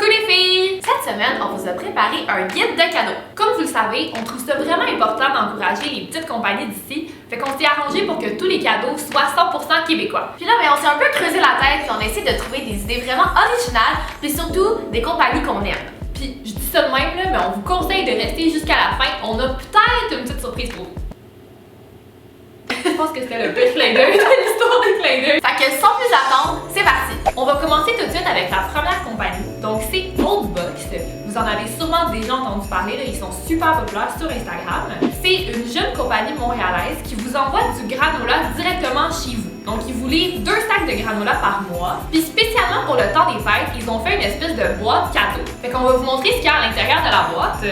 les filles! Cette semaine, on vous a préparé un guide de cadeaux. Comme vous le savez, on trouve ça vraiment important d'encourager les petites compagnies d'ici, fait qu'on s'est arrangé pour que tous les cadeaux soient 100% québécois. Puis là, on s'est un peu creusé la tête puis on a essayé de trouver des idées vraiment originales puis surtout des compagnies qu'on aime. Puis je dis ça de même, là, mais on vous conseille de rester jusqu'à la fin. On a peut-être une petite surprise pour vous. Je pense que c'était le pire clin d'œil de l'histoire des clins d'œil. Fait que sans plus attendre, c'est parti! On va commencer tout de suite avec la première compagnie. Donc c'est Oldbox. Vous en avez sûrement déjà entendu parler, là. Ils sont super populaires sur Instagram. C'est une jeune compagnie montréalaise qui vous envoie du granola directement chez vous. Donc ils vous livrent 2 sacs de granola par mois. Puis spécialement pour le temps des fêtes, ils ont fait une espèce de boîte cadeau. Fait qu'on va vous montrer ce qu'il y a à l'intérieur de la boîte.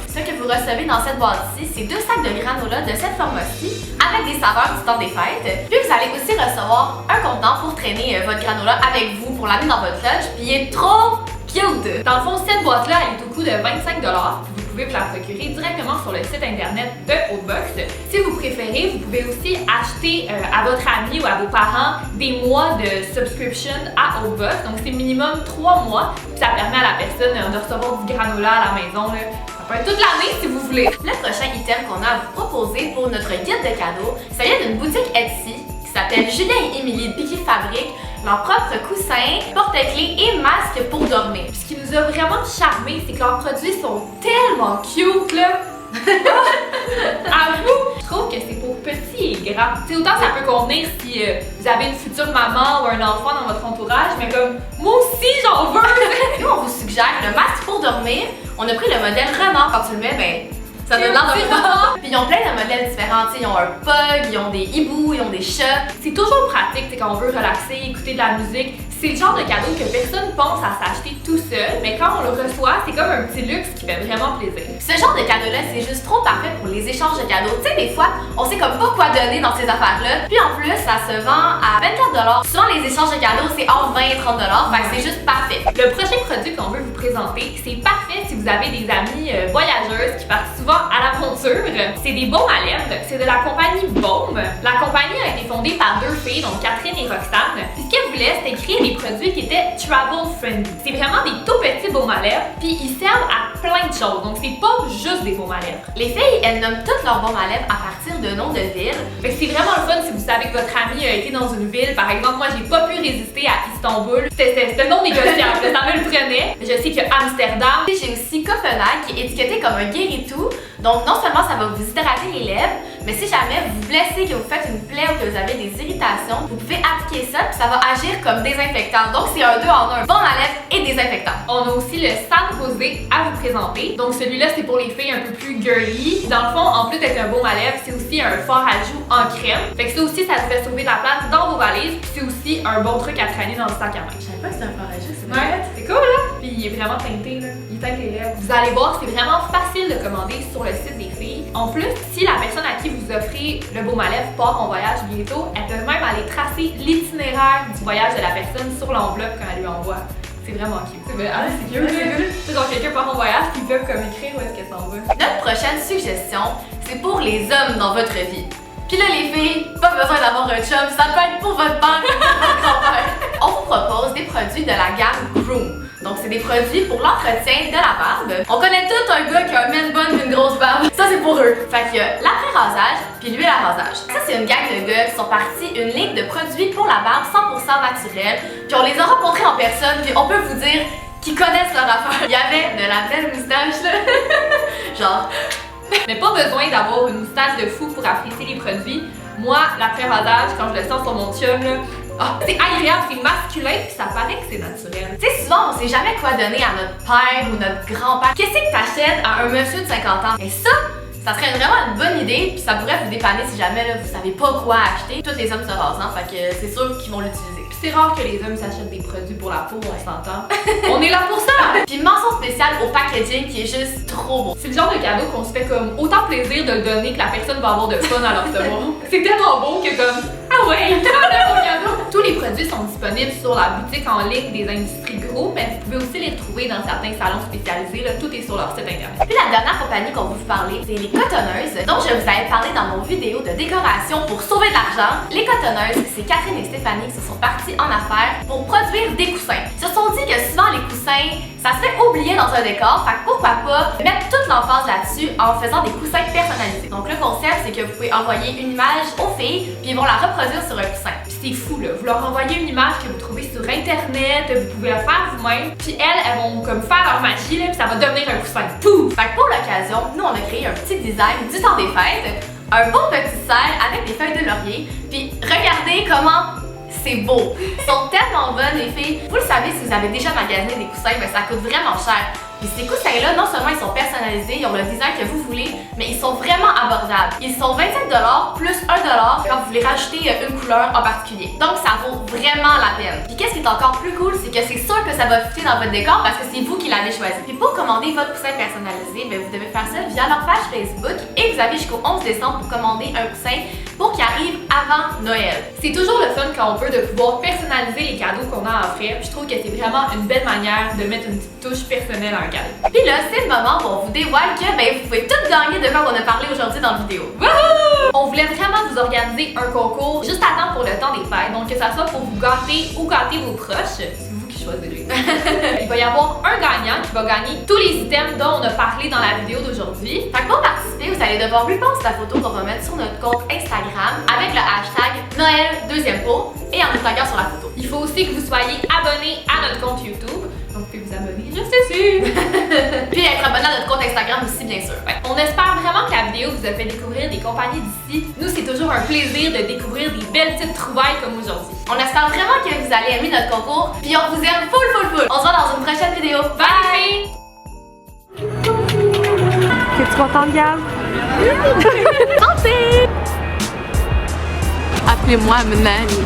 Ce que vous recevez dans cette boîte-ci, c'est 2 sacs de granola de cette forme-ci avec des saveurs du temps des fêtes. Puis vous allez aussi recevoir un contenant pour traîner votre granola avec vous pour l'amener dans votre lunch. Puis il est trop cute! Dans le fond, cette boîte-là, elle est au coût de 25$. Vous pouvez vous la procurer directement sur le site internet de Oldbox. Si vous préférez, vous pouvez aussi acheter à votre ami ou à vos parents des mois de subscription à Oldbox. Donc c'est minimum 3 mois. Puis ça permet à la personne de recevoir du granola à la maison. Là. Toute l'année si vous voulez. Le prochain item qu'on a à vous proposer pour notre guide de cadeaux, ça vient d'une boutique Etsy qui s'appelle Julien et Émilie qui fabriquent leurs propres coussins, porte-clés et masques pour dormir. Puis ce qui nous a vraiment charmé, c'est que leurs produits sont tellement cute là. À vous! Je trouve que c'est pour petits et grands. T'sais, autant ça peut convenir si vous avez une future maman ou un enfant dans votre entourage, mais comme moi aussi j'en veux! Nous on vous suggère le masque pour dormir. On a pris le modèle renard, quand tu le mets, ben ça donne l'air d'un renard. Puis ils ont plein de modèles différents, ils ont un pug, ils ont des hiboux, ils ont des chats. C'est toujours pratique quand on veut relaxer, écouter de la musique. C'est le genre de cadeau que personne pense à s'acheter tout seul, mais quand on le reçoit, c'est comme un petit luxe qui fait vraiment plaisir. Ce genre de cadeau-là, c'est juste trop parfait pour les échanges de cadeaux. Tu sais, des fois, on sait comme pas quoi donner dans ces affaires-là. Puis en plus, ça se vend à 24$. Souvent, les échanges de cadeaux, c'est entre 20 et 30$. Fait que c'est juste parfait. Le prochain produit qu'on veut vous présenter, c'est parfait si vous avez des amies voyageuses qui partent souvent à l'aventure. C'est des baumes à lèvres. C'est de la compagnie Baume. La compagnie a été fondée par 2 filles, donc Catherine et Roxane. Puis ce qu'elles voulaient, c'était créer des produits qui étaient travel friendly. C'est vraiment des tout petits baumes à lèvres, puis ils servent à plein de choses. Donc c'est pas juste des baumes à lèvres. Les filles, elles nomment toutes leurs baumes à lèvres à partir de noms de villes. Fait que c'est vraiment le fun si vous savez que votre ami a été dans une ville. Par exemple, moi j'ai pas pu résister à Istanbul. C'était non négociable, ça me le prenait. Je sais que Amsterdam. J'ai aussi Copenhague qui est étiqueté comme un guéri-tout. Donc non seulement ça va vous hydrater les lèvres, mais si jamais vous vous blessez, que vous faites une plaie ou que vous avez des irritations, vous pouvez appliquer ça puis ça va agir comme désinfectant. Donc c'est un 2 en 1, baume à lèvres et désinfectant. On a aussi le San Rosé à vous présenter. Donc celui-là c'est pour les filles un peu plus girly. Dans le fond, en plus d'être un baume à lèvres, c'est aussi un fard à joues en crème. Fait que ça aussi, ça vous fait sauver de la place dans vos valises. Puis c'est aussi un bon truc à traîner dans le sac à main. Je savais pas que c'était un fard à joues, c'est ouais, c'est cool là. Puis il est vraiment teinté là. Il teinte les lèvres. Vous allez voir, c'est vraiment facile de commander sur le site des filles. En plus, si la personne à qui vous offrez le baume à lèvres part en voyage bientôt, elles peuvent même aller tracer l'itinéraire du voyage de la personne sur l'enveloppe quand elle lui envoie. C'est vraiment cute. C'est cute. C'est genre quelqu'un part en voyage puis ils peuvent comme écrire où est-ce qu'elle s'en va. Notre prochaine suggestion, c'est pour les hommes dans votre vie. Puis là les filles, pas besoin d'avoir un chum, ça peut être pour votre père ou votre grand-père. On vous propose des produits de la gamme Groom. Donc c'est des produits pour l'entretien de la barbe. On connaît tout un gars qui a un man bun et une grosse barbe. Ça c'est pour eux. Fait qu'il y a l'après-rasage puis l'huile à rasage. Ça c'est une gang de gars qui sont partis une ligne de produits pour la barbe 100% naturelle. Puis on les a rencontrés en personne puis on peut vous dire qu'ils connaissent leur affaire. Il y avait de la belle moustache là. Genre. Mais pas besoin d'avoir une moustache de fou pour apprécier les produits. Moi, l'après-rasage, quand je le sens sur mon chum, là, c'est agréable, c'est masculin, puis ça paraît que c'est naturel. Tu sais, souvent, on sait jamais quoi donner à notre père ou notre grand-père. Qu'est-ce que t'achètes à un monsieur de 50 ans? Et ça serait vraiment une bonne idée, puis ça pourrait vous dépanner si jamais là, vous savez pas quoi acheter. Tous les hommes se rasent, hein, fait que c'est sûr qu'ils vont l'utiliser. C'est rare que les hommes s'achètent des produits pour la peau, on s'entend. On est là pour ça! Puis mention spéciale au packaging qui est juste trop beau. C'est le genre de cadeau qu'on se fait comme autant plaisir de le donner que la personne va avoir de fun à le recevoir. C'est tellement beau que comme ah ouais, un beau cadeau! Tous les produits sont disponibles sur la boutique en ligne des Industries Gros, mais vous pouvez aussi les trouver dans certains salons spécialisés, là, tout est sur leur site internet. Puis la dernière compagnie qu'on va vous parler, c'est les cotonneuses, dont je vous avais parlé dans mon vidéo de décoration pour sauver de l'argent. Les cotonneuses, c'est Catherine et Stéphanie qui se sont parties en affaires pour produire des coussins. Ils se sont dit que souvent les coussins coussins, ça se fait oublier dans un décor, fait que pourquoi pas mettre toute l'emphase là-dessus en faisant des coussins personnalisés. Donc le concept, c'est que vous pouvez envoyer une image aux filles, puis ils vont la reproduire sur un coussin. Puis c'est fou là, vous leur envoyez une image que vous trouvez sur internet, vous pouvez la faire vous-même, puis elles vont comme faire leur magie là, puis ça va devenir un coussin. Pouf! Fait que pour l'occasion, nous on a créé un petit design du temps des fêtes, un beau petit cerf avec des feuilles de laurier, puis regardez comment c'est beau. Ils sont tellement bonnes les filles. Vous le savez, si vous avez déjà magasiné des coussins, ben ça coûte vraiment cher. Puis ces coussins-là, non seulement ils sont personnalisés, ils ont le design que vous voulez, mais ils sont vraiment abordables. Ils sont 27$ plus 1$ quand vous voulez rajouter une couleur en particulier. Donc ça vaut vraiment la peine. Puis qu'est-ce qui est encore plus cool, c'est que c'est sûr que ça va fitter dans votre décor parce que c'est vous qui l'avez choisi. Puis pour commander votre coussin personnalisé, ben vous devez faire ça via leur page Facebook et vous avez jusqu'au 11 décembre pour commander un coussin pour qu'il arrive avant Noël. C'est toujours le fun quand on peut de pouvoir personnaliser les cadeaux qu'on a à offrir. Je trouve que c'est vraiment une belle manière de mettre une petite touche personnelle à un cadeau. Puis là, c'est le moment où on vous dévoile que vous pouvez tout gagner de quoi on a parlé aujourd'hui dans la vidéo. Wouhou! On voulait vraiment vous organiser un concours juste à temps pour le temps des fêtes. Donc que ça soit pour vous gâter ou gâter vos proches. C'est vous qui choisirez. Il va y avoir un gagnant qui va gagner tous les items dont on a parlé dans la vidéo d'aujourd'hui. Fait que pour participer, vous allez devoir reposter la photo qu'on va mettre sur notre compte Instagram avec le hashtag Noël deuxième pot et en nous taguant sur la photo. Il faut aussi que vous soyez abonné à notre compte YouTube. Donc, vous pouvez vous abonner, je sais sûr. Puis être abonné à notre compte Instagram aussi, bien sûr. Ouais. On espère vraiment que la vidéo vous a fait découvrir des compagnies d'ici. Nous, c'est toujours un plaisir de découvrir des belles petites trouvailles comme aujourd'hui. On espère vraiment que vous allez aimer notre concours. Puis on vous aime full. On se voit dans une prochaine vidéo. Bye! Es-tu contente, Gab? Santé! Appelez-moi Nani.